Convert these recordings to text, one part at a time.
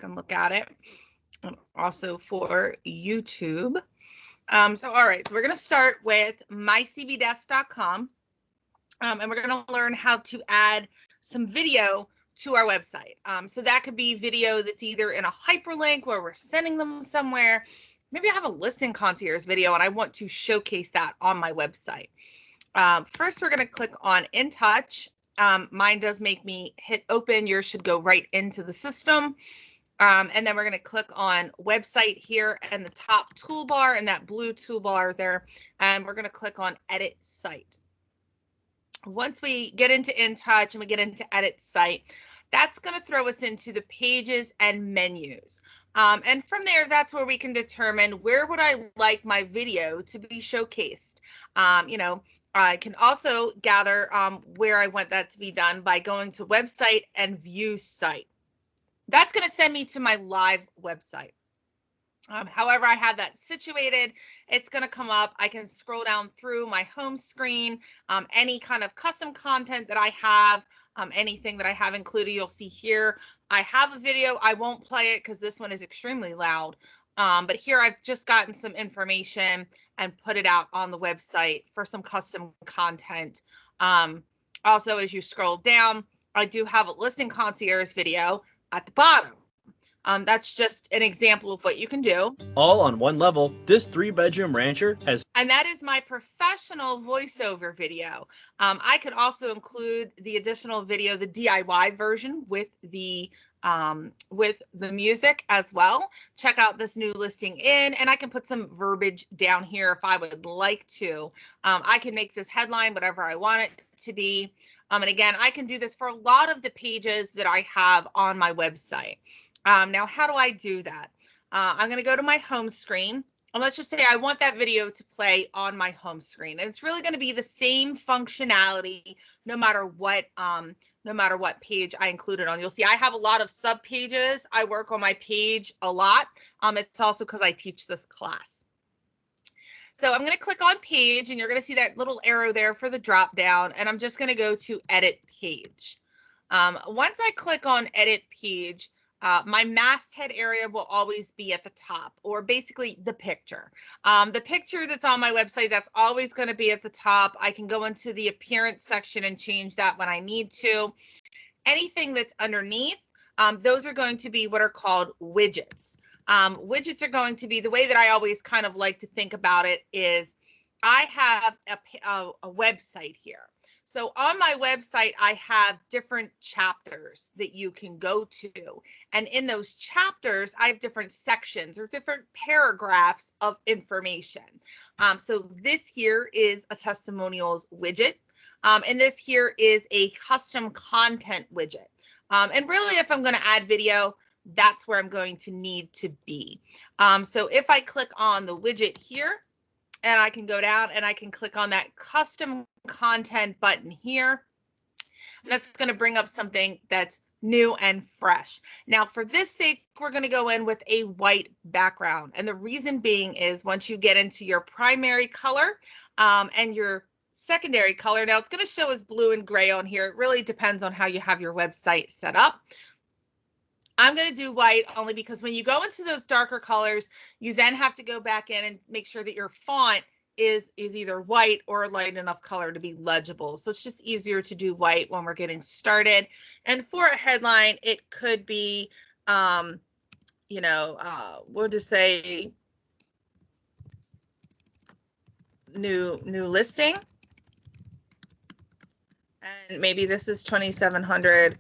and look at it. And also for YouTube. All right, so we're going to start with mycbdesk.com. And we're going to learn how to add some video to our website. So that could be video that's either in a hyperlink where we're sending them somewhere. Maybe I have a listing concierge video and I want to showcase that on my website. First, we're going to click on InTouch. Mine does make me hit open. Yours should go right into the system. And then we're going to click on website here and the top toolbar and that blue toolbar there. And we're going to click on edit site. Once we get into InTouch and we get into edit site, that's going to throw us into the pages and menus. And from there, that's where we can determine where would I like my video to be showcased. I can also gather where I want that to be done by going to website and view site. That's going to send me to my live website. However I have that situated, it's going to come up. I can scroll down through my home screen, any kind of custom content that I have, anything that I have included. You'll see here, I have a video. I won't play it because this one is extremely loud. But here I've just gotten some information and put it out on the website for some custom content. Also, as you scroll down, I do have a listing concierge video at the bottom. That's just an example of what you can do. All on one level, this 3-bedroom rancher has... And that is my professional voiceover video. I could also include the additional video, the DIY version with the music as well. Check out this new listing in, and I can put some verbiage down here if I would like to. I can make this headline whatever I want it to be. And again, I can do this for a lot of the pages that I have on my website. Now, how do I do that? I'm going to go to my home screen, and let's just say I want that video to play on my home screen. And it's really going to be the same functionality no matter what page I include it on. You'll see I have a lot of sub pages. I work on my page a lot. It's also because I teach this class. So I'm going to click on page, and you're going to see that little arrow there for the drop down, and I'm just going to go to edit page. Once I click on edit page, my masthead area will always be at the top, or basically the picture. The picture that's on my website, that's always going to be at the top. I can go into the appearance section and change that when I need to. Anything that's underneath, those are going to be what are called widgets. Widgets are going to be, the way that I always kind of like to think about it is I have a website here. So on my website, I have different chapters that you can go to. And in those chapters, I have different sections or different paragraphs of information. So this here is a testimonials widget. And this here is a custom content widget. And really, if I'm going to add video, that's where I'm going to need to be. So if I click on the widget here, and I can go down and I can click on that custom content button here. And that's going to bring up something that's new and fresh. Now, for this sake, we're going to go in with a white background. And the reason being is once you get into your primary color and your secondary color, now it's going to show as blue and gray on here. It really depends on how you have your website set up. I'm going to do white only because when you go into those darker colors, you then have to go back in and make sure that your font is either white or a light enough color to be legible. So it's just easier to do white when we're getting started. And for a headline, it could be, we'll just say new listing. And maybe this is 2700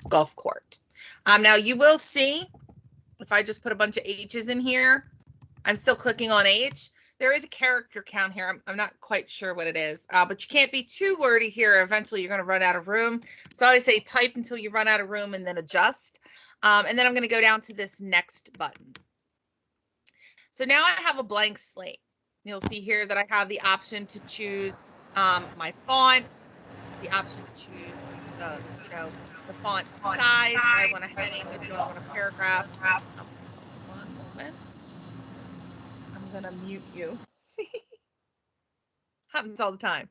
Golf Court. Now you will see, if I just put a bunch of H's in here, I'm still clicking on H. There is a character count here. I'm not quite sure what it is, but you can't be too wordy here. Eventually you're going to run out of room. So I always say type until you run out of room and then adjust. And then I'm going to go down to this next button. So now I have a blank slate. You'll see here that I have the option to choose my font, the option to choose the font size. Do I want a heading? Do I want a paragraph? One moment. I'm going to mute you. Happens all the time.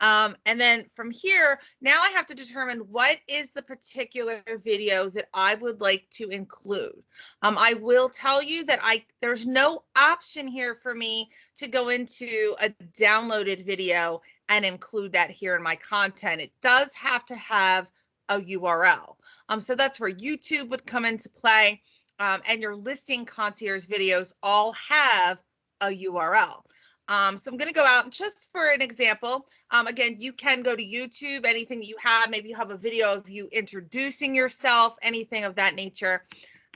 And then from here, now I have to determine what is the particular video that I would like to include. I will tell you that there's no option here for me to go into a downloaded video and include that here in my content. It does have to have a URL. So that's where YouTube would come into play. And your listing concierge videos all have a URL. So I'm going to go out just for an example. Again, you can go to YouTube, anything that you have. Maybe you have a video of you introducing yourself, anything of that nature.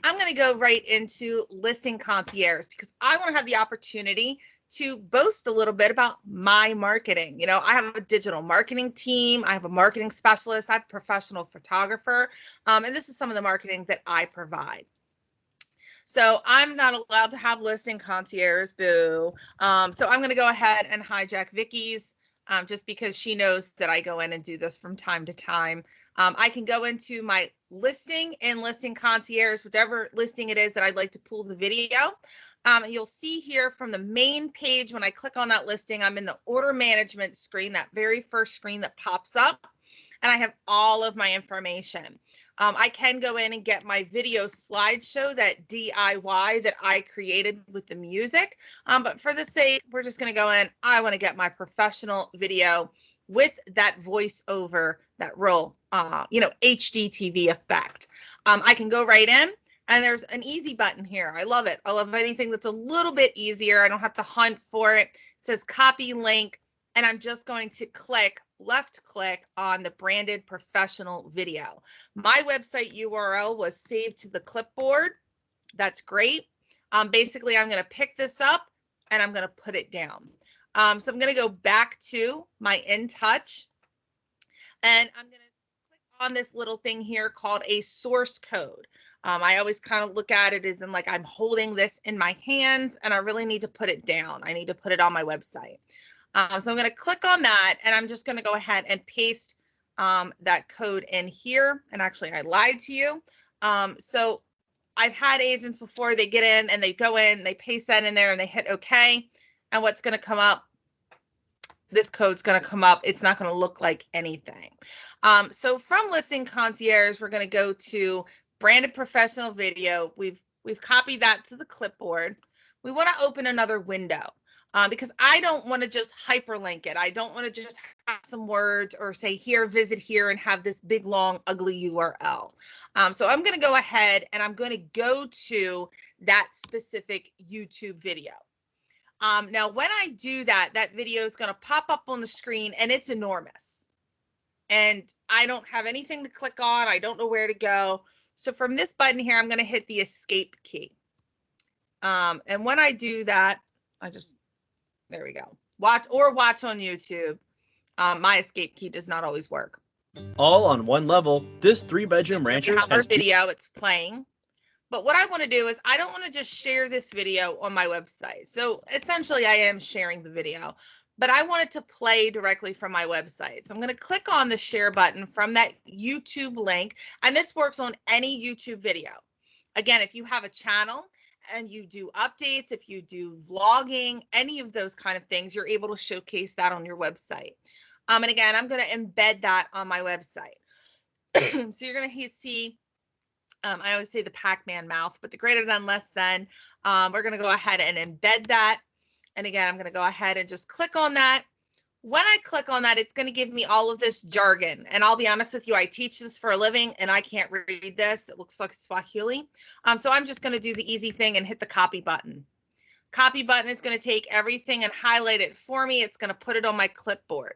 I'm going to go right into listing concierge because I want to have the opportunity to boast a little bit about my marketing. You know, I have a digital marketing team. I have a marketing specialist. I have a professional photographer. And this is some of the marketing that I provide. So I'm not allowed to have listing concierge, boo. So I'm going to go ahead and hijack Vicky's just because she knows that I go in and do this from time to time. I can go into my listing and listing concierge, whichever listing it is that I'd like to pull the video. You'll see here from the main page, when I click on that listing, I'm in the order management screen, that very first screen that pops up, and I have all of my information. I can go in and get my video slideshow, that DIY that I created with the music. But for the sake, we're just going to go in. I want to get my professional video with that voiceover, that real, HD TV effect. I can go right in. And there's an easy button here. I love it. I love anything that's a little bit easier. I don't have to hunt for it. It says copy link. And I'm just going to left click on the branded professional video. My website URL was saved to the clipboard. That's great. Basically, I'm going to pick this up and I'm going to put it down. So I'm going to go back to my InTouch and I'm going to click on this little thing here called a source code. I always kind of look at it as in like I'm holding this in my hands and I really need to put it down. I need to put it on my website. So I'm going to click on that and I'm just going to go ahead and paste that code in here. And actually, I lied to you. So I've had agents before, they get in and they go in, they paste that in there and they hit OK. And what's going to come up? This code's going to come up. It's not going to look like anything. So from listing concierge, we're going to go to branded professional video. We've copied that to the clipboard. We want to open another window because I don't want to just hyperlink it. I don't want to just have some words or say here, visit here, and have this big, long, ugly URL. So I'm going to go ahead and I'm going to go to that specific YouTube video. Now, when I do that, that video is going to pop up on the screen and it's enormous. And I don't have anything to click on. I don't know where to go. So from this button here, I'm going to hit the escape key. And when I do that, there we go. Watch on YouTube. My escape key does not always work. All on one level, this 3-bedroom rancher has our has video. It's playing. But what I want to do is I don't want to just share this video on my website. So essentially I am sharing the video, but I want it to play directly from my website. So I'm going to click on the share button from that YouTube link. And this works on any YouTube video. Again, if you have a channel and you do updates, if you do vlogging, any of those kind of things, you're able to showcase that on your website. And again, I'm going to embed that on my website. So you're going to see, I always say the Pac-Man mouth, but the greater than, less than, we're going to go ahead and embed that. And again, I'm going to go ahead and just click on that. When I click on that, it's going to give me all of this jargon. And I'll be honest with you, I teach this for a living and I can't read this. It looks like Swahili. So I'm just going to do the easy thing and hit the copy button. Copy button is going to take everything and highlight it for me. It's going to put it on my clipboard.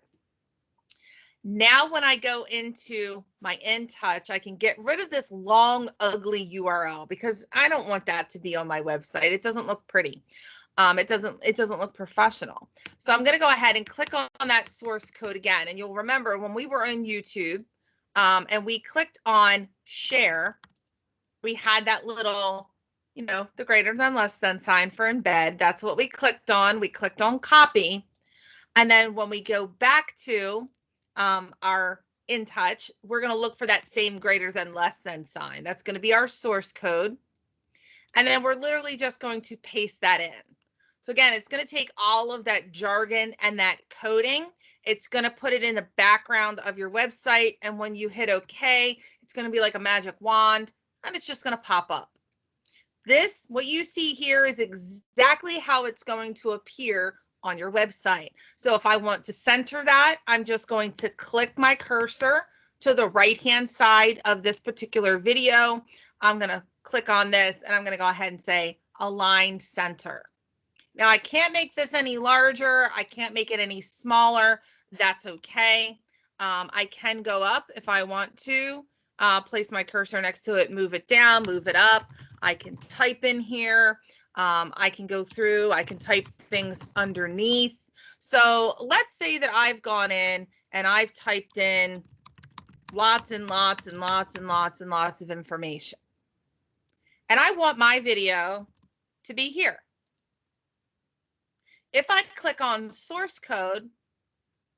Now, when I go into my InTouch, I can get rid of this long, ugly URL because I don't want that to be on my website. It doesn't look pretty. It doesn't look professional. So I'm going to go ahead and click on that source code again. And you'll remember when we were on YouTube and we clicked on share, we had that little, the greater than, less than sign for embed. That's what we clicked on. We clicked on copy. And then when we go back to our InTouch, we're going to look for that same greater than, less than sign. That's going to be our source code. And then we're literally just going to paste that in. So again, it's going to take all of that jargon and that coding. It's going to put it in the background of your website. And when you hit OK, it's going to be like a magic wand and it's just going to pop up. This, what you see here, is exactly how it's going to appear on your website. So if I want to center that, I'm just going to click my cursor to the right-hand side of this particular video. I'm going to click on this and I'm going to go ahead and say align center. Now I can't make this any larger. I can't make it any smaller. That's okay. I can go up if I want to, place my cursor next to it, move it down, move it up. I can type in here. I can go through, I can type things underneath. So let's say that I've gone in and I've typed in lots and lots and lots and lots and lots of information. And I want my video to be here. If I click on source code,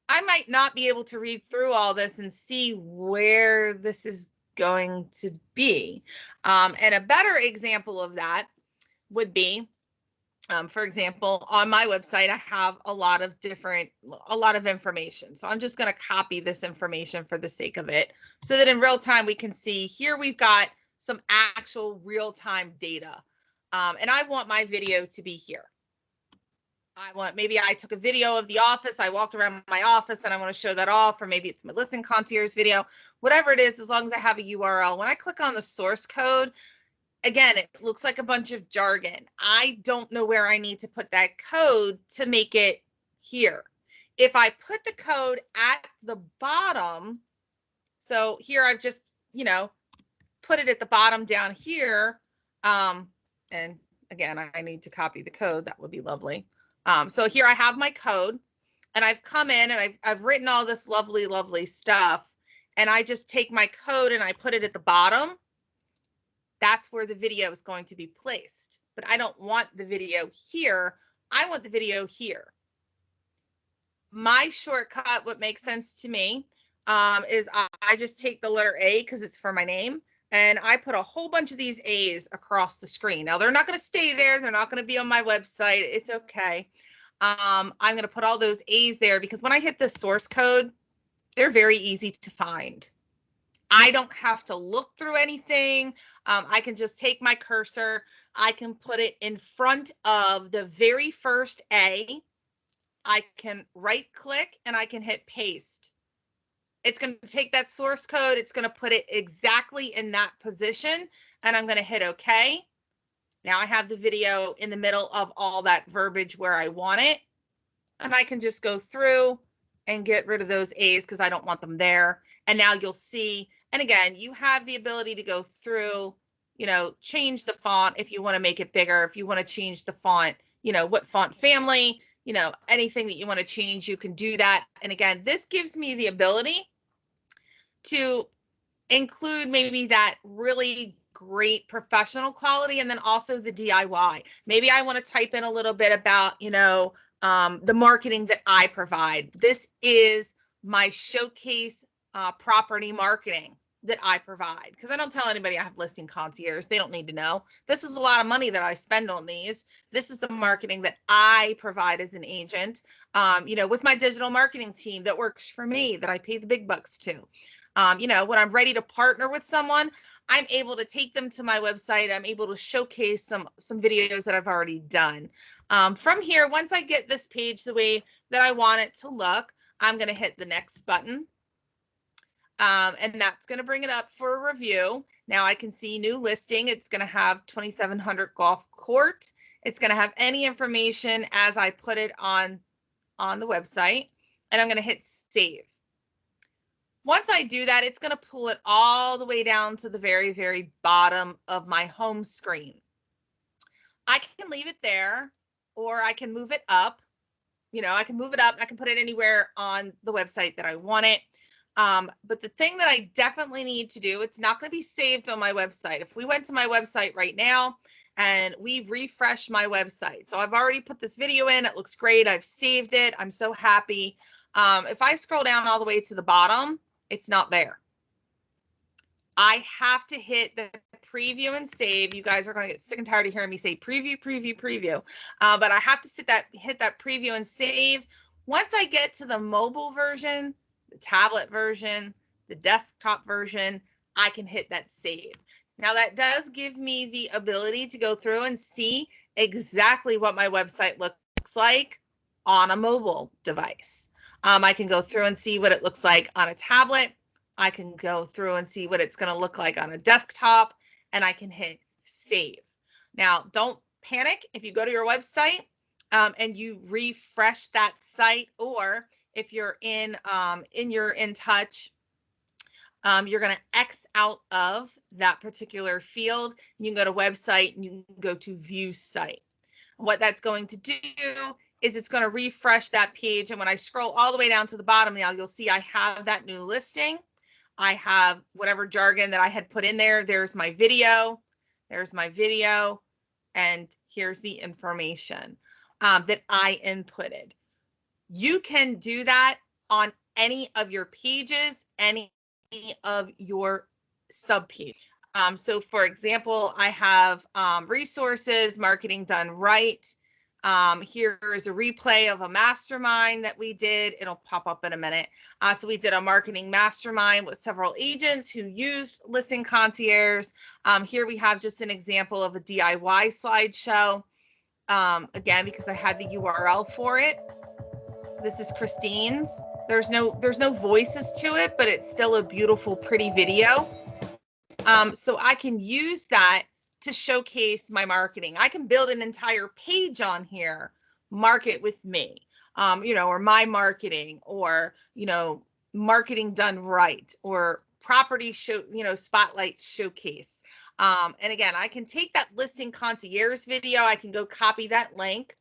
I might not be able to read through all this and see where this is going to be. And a better example of that would be, for example, on my website, I have a lot of information. So I'm just going to copy this information for the sake of it so that in real time we can see here we've got some actual real-time data. And I want my video to be here. Maybe I took a video of the office. I walked around my office and I want to show that off, or maybe it's my listing concierge video, whatever it is, as long as I have a URL. When I click on the source code, again, it looks like a bunch of jargon. I don't know where I need to put that code to make it here. If I put the code at the bottom, so here I've just, put it at the bottom down here. And again, I need to copy the code. That would be lovely. So here I have my code and I've come in and I've written all this lovely, lovely stuff. And I just take my code and I put it at the bottom. That's where the video is going to be placed. But I don't want the video here. I want the video here. My shortcut, what makes sense to me, is I just take the letter A because it's for my name. And I put a whole bunch of these A's across the screen. Now, they're not going to stay there. They're not going to be on my website. It's okay. I'm going to put all those A's there because when I hit the source code, they're very easy to find. I don't have to look through anything. I can just take my cursor. I can put it in front of the very first A. I can right click and I can hit paste. It's going to take that source code. It's going to put it exactly in that position. And I'm going to hit OK. Now I have the video in the middle of all that verbiage where I want it. And I can just go through and get rid of those A's because I don't want them there. And now you'll see. And again, you have the ability to go through, change the font if you want to make it bigger. If you want to change the font, what font family, anything that you want to change, you can do that. And again, this gives me the ability to include maybe that really great professional quality and then also the DIY. Maybe I want to type in a little bit about, the marketing that I provide. This is my showcase property marketing that I provide, because I don't tell anybody I have listing concierge. They don't need to know. This is a lot of money that I spend on these. This is the marketing that I provide as an agent, with my digital marketing team that works for me, that I pay the big bucks to. When I'm ready to partner with someone, I'm able to take them to my website. I'm able to showcase some videos that I've already done. From here, once I get this page the way that I want it to look, I'm going to hit the next button. And that's going to bring it up for a review. Now I can see new listing. It's going to have 2700 Golf Court. It's going to have any information as I put it on the website. And I'm going to hit save. Once I do that, it's going to pull it all the way down to the very, very bottom of my home screen. I can leave it there, or I can move it up. I can move it up. I can put it anywhere on the website that I want it. But the thing that I definitely need to do, it's not going to be saved on my website. If we went to my website right now and we refresh my website. So I've already put this video in. It looks great. I've saved it. I'm so happy. If I scroll down all the way to the bottom, it's not there. I have to hit the preview and save. You guys are going to get sick and tired of hearing me say preview, preview, preview. But I have to hit that preview and save. Once I get to the mobile version, the tablet version, the desktop version, I can hit that save. Now that does give me the ability to go through and see exactly what my website looks like on a mobile device. I can go through and see what it looks like on a tablet. I can go through and see what it's going to look like on a desktop, and I can hit save. Now, don't panic if you go to your website and you refresh that site, or if you're in your InTouch, you're going to X out of that particular field. You can go to website and you can go to view site. What that's going to do is it's going to refresh that page. And when I scroll all the way down to the bottom now, you'll see I have that new listing. I have whatever jargon that I had put in there. There's my video. There's my video. And here's the information that I inputted. You can do that on any of your pages, any of your sub page. So for example, I have resources, marketing done right. Here is a replay of a mastermind that we did. It'll pop up in a minute. So we did a marketing mastermind with several agents who used Listing Concierge. Here we have just an example of a DIY slideshow. Again, because I had the URL for it. This is Christine's. There's no voices to it, but it's still a beautiful, pretty video. So I can use that to showcase my marketing. I can build an entire page on here, market with me, or my marketing, or, marketing done right, or property show, spotlight showcase. And again, I can take that Listing Concierge video. I can go copy that link.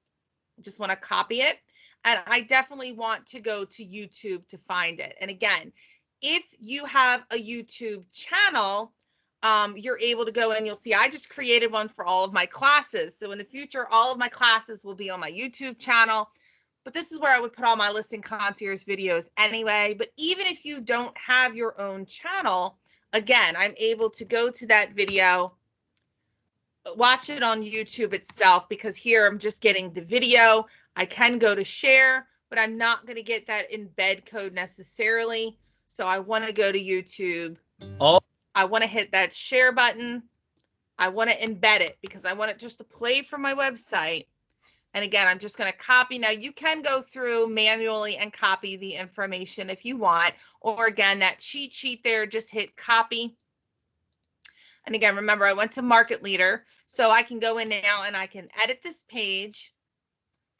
Just want to copy it. And I definitely want to go to YouTube to find it. And again, if you have a YouTube channel, you're able to go in. You'll see I just created one for all of my classes. So in the future, all of my classes will be on my YouTube channel. But this is where I would put all my Listing Concierge videos anyway. But even if you don't have your own channel, again, I'm able to go to that video, watch it on YouTube itself, because here I'm just getting the video. I can go to share, but I'm not going to get that embed code necessarily. So I want to go to YouTube. I want to hit that share button. I want to embed it because I want it just to play from my website. And again, I'm just going to copy. Now you can go through manually and copy the information if you want, or again, that cheat sheet there, just hit copy. And again, remember, I went to Market Leader, so I can go in now and I can edit this page.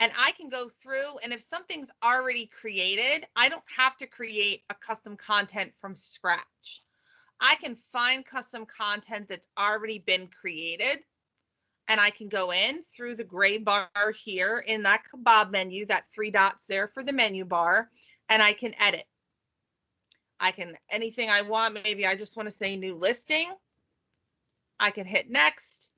And I can go through, and if something's already created, I don't have to create a custom content from scratch. I can find custom content that's already been created, and I can go in through the gray bar here in that kebab menu, that 3 dots there for the menu bar, and I can edit. I can, anything I want, maybe I just want to say new listing. I can hit next.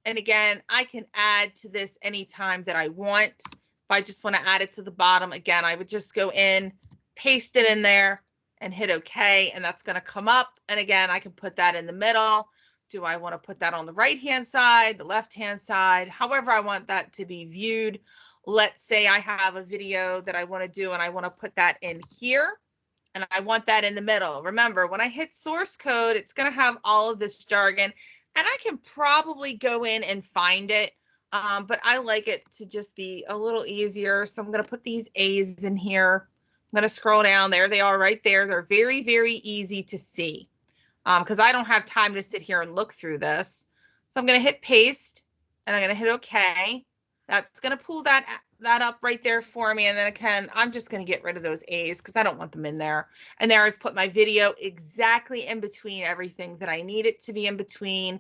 And again, I can add to this anytime that I want. If I just want to add it to the bottom, again, I would just go in, paste it in there, and hit OK. And that's going to come up. And again, I can put that in the middle. Do I want to put that on the right-hand side, the left-hand side, however I want that to be viewed? Let's say I have a video that I want to do, and I want to put that in here. And I want that in the middle. Remember, when I hit source code, it's going to have all of this jargon. And I can probably go in and find it, but I like it to just be a little easier. So I'm going to put these A's in here. I'm going to scroll down. There they are right there. They're very, very easy to see because I don't have time to sit here and look through this. So I'm going to hit paste, and I'm going to hit OK. That's going to pull that up right there for me. And then I'm just going to get rid of those A's because I don't want them in there. And there I've put my video exactly in between everything that I need it to be in between.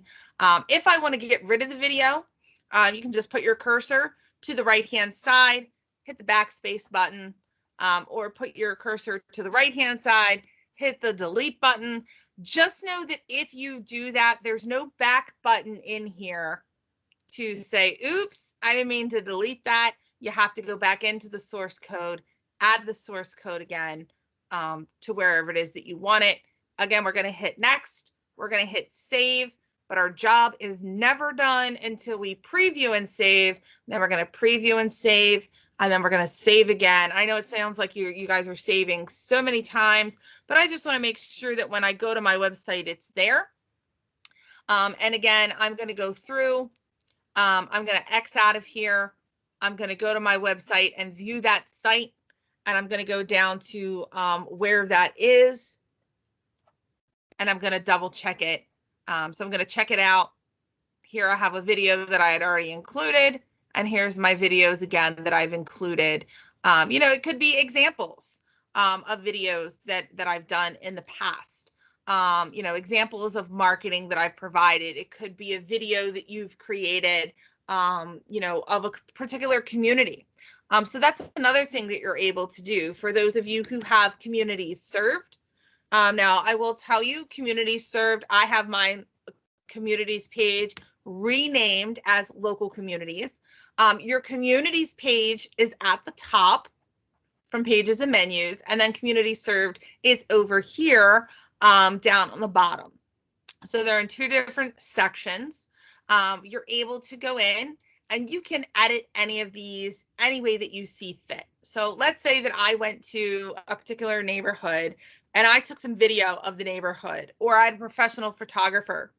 If I want to get rid of the video, you can just put your cursor to the right-hand side, hit the backspace button, or put your cursor to the right-hand side, hit the delete button. Just know that if you do that, there's no back button in here to say, oops, I didn't mean to delete that. You have to go back into the source code, add the source code again to wherever it is that you want it. Again, we're going to hit next. We're going to hit save. but our job is never done until we preview and save. Then we're going to preview and save, and then we're going to save again. I know it sounds like you guys are saving so many times, but I just want to make sure that when I go to my website, it's there. And again, I'm going to go through. I'm going to X out of here. I'm going to go to my website and view that site. And I'm going to go down to where that is. And I'm going to double check it. So I'm going to check it out. Here I have a video that I had already included. And here's my videos again that I've included. It could be examples of videos that I've done in the past. Examples of marketing that I've provided. It could be a video that you've created, of a particular community. So that's another thing that you're able to do for those of you who have communities served. Now, I will tell you, communities served, I have my communities page renamed as local communities. Your communities page is at the top from pages and menus, and then community served is over here down on the bottom. So they're in two different sections. You're able to go in and you can edit any of these any way that you see fit. So let's say that I went to a particular neighborhood and I took some video of the neighborhood, or I had a professional photographer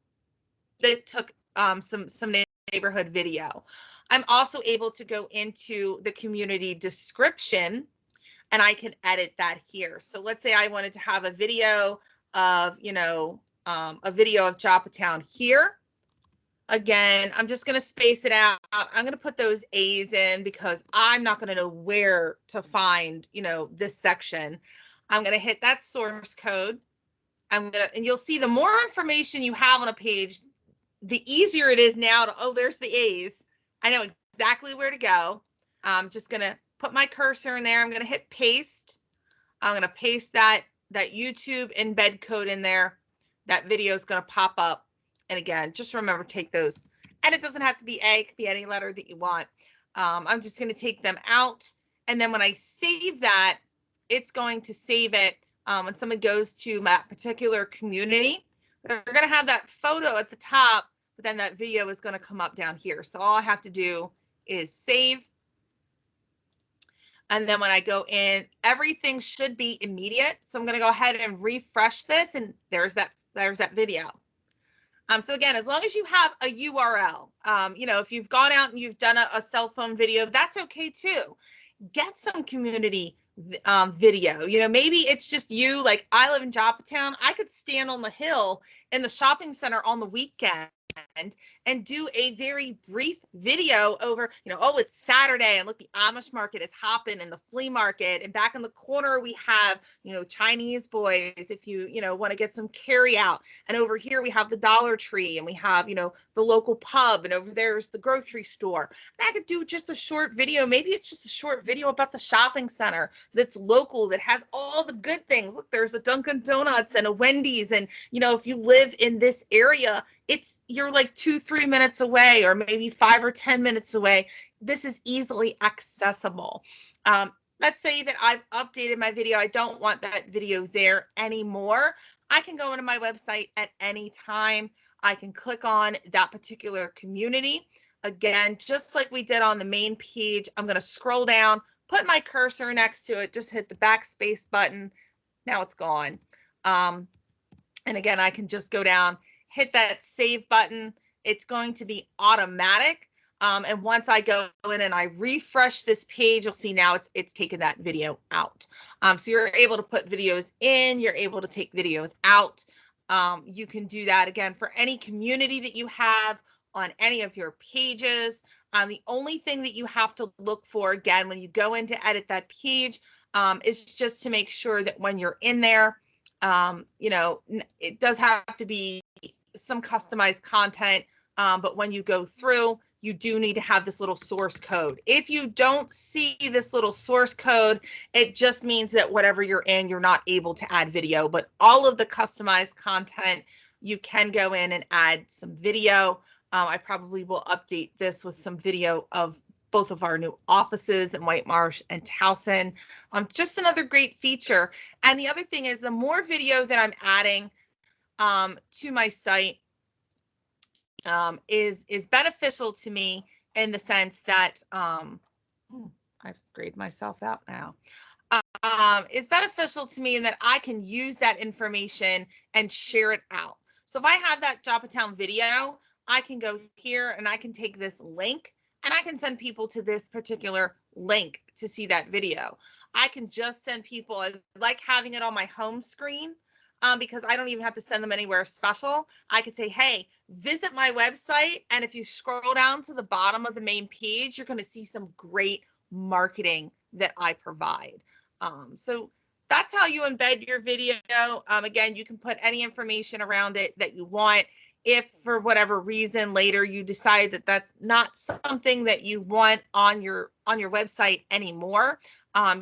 that took some neighborhood video. I'm also able to go into the community description and I can edit that here. So let's say I wanted to have a video of, a video of Joppatown here. Again, I'm just going to space it out. I'm going to put those A's in because I'm not going to know where to find, this section. I'm going to hit that source code. And you'll see the more information you have on a page, the easier it is now to, there's the A's. I know exactly where to go. I'm just going to put my cursor in there. I'm going to hit paste. I'm going to paste that YouTube embed code in there. That video is going to pop up. And again, just remember, take those. And it doesn't have to be A, it could be any letter that you want. I'm just going to take them out. And then when I save that, it's going to save it. When someone goes to that particular community, they're going to have that photo at the top, but then that video is going to come up down here. So all I have to do is save. And then when I go in, everything should be immediate. So I'm going to go ahead and refresh this, and there's that video. So again, as long as you have a URL, if you've gone out and you've done a cell phone video, that's okay too. Get some community video. Maybe it's just you. Like, I live in Joppatown. I could stand on the hill in the shopping center on the weekend and do a very brief video over, it's Saturday and look, the Amish market is hopping in the flea market. And back in the corner, we have, Chinese boys, if you, want to get some carry out. And over here, we have the Dollar Tree, and we have, the local pub, and over there's the grocery store. And I could do just a short video. Maybe it's just a short video about the shopping center that's local, that has all the good things. Look, there's a Dunkin' Donuts and a Wendy's. And, if you live in this area, you're like 2-3 minutes away, or maybe 5 or 10 minutes away. This is easily accessible. Let's say that I've updated my video. I don't want that video there anymore. I can go into my website at any time. I can click on that particular community. Again, just like we did on the main page, I'm going to scroll down, put my cursor next to it, just hit the backspace button. Now it's gone. And again, I can just go down, hit that save button. It's going to be automatic. And once I go in and I refresh this page, you'll see now it's taken that video out. So you're able to put videos in, you're able to take videos out. You can do that again for any community that you have on any of your pages. The only thing that you have to look for, again, when you go in to edit that page, is just to make sure that when you're in there, it does have to be some customized content, but when you go through, you do need to have this little source code. If you don't see this little source code, it just means that whatever you're in, you're not able to add video. But all of the customized content, you can go in and add some video. I probably will update this with some video of both of our new offices in White Marsh and Towson. Just another great feature. And the other thing is, the more video that I'm adding to my site, is beneficial to me in the sense that I've grayed myself out now. Is beneficial to me in that I can use that information and share it out. So if I have that Joppatown video, I can go here and I can take this link and I can send people to this particular link to see that video. I can just send people, I like having it on my home screen because I don't even have to send them anywhere special. I could say, hey, visit my website. And if you scroll down to the bottom of the main page, you're going to see some great marketing that I provide. So that's how you embed your video. Again, you can put any information around it that you want. If for whatever reason later you decide that that's not something that you want on your website anymore,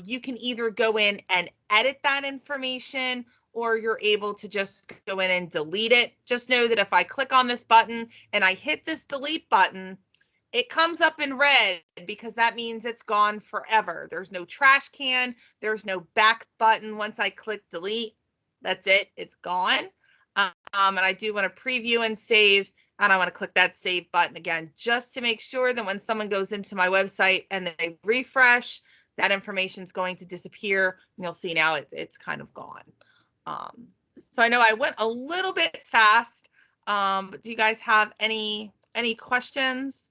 you can either go in and edit that information, or you're able to just go in and delete it. Just know that if I click on this button and I hit this delete button, it comes up in red because that means it's gone forever. There's no trash can. There's no back button. Once I click delete, that's it. It's gone. And I do want to preview and save. And I want to click that save button again, just to make sure that when someone goes into my website and they refresh, that information is going to disappear. And you'll see now it's kind of gone. So I know I went a little bit fast, but do you guys have any questions?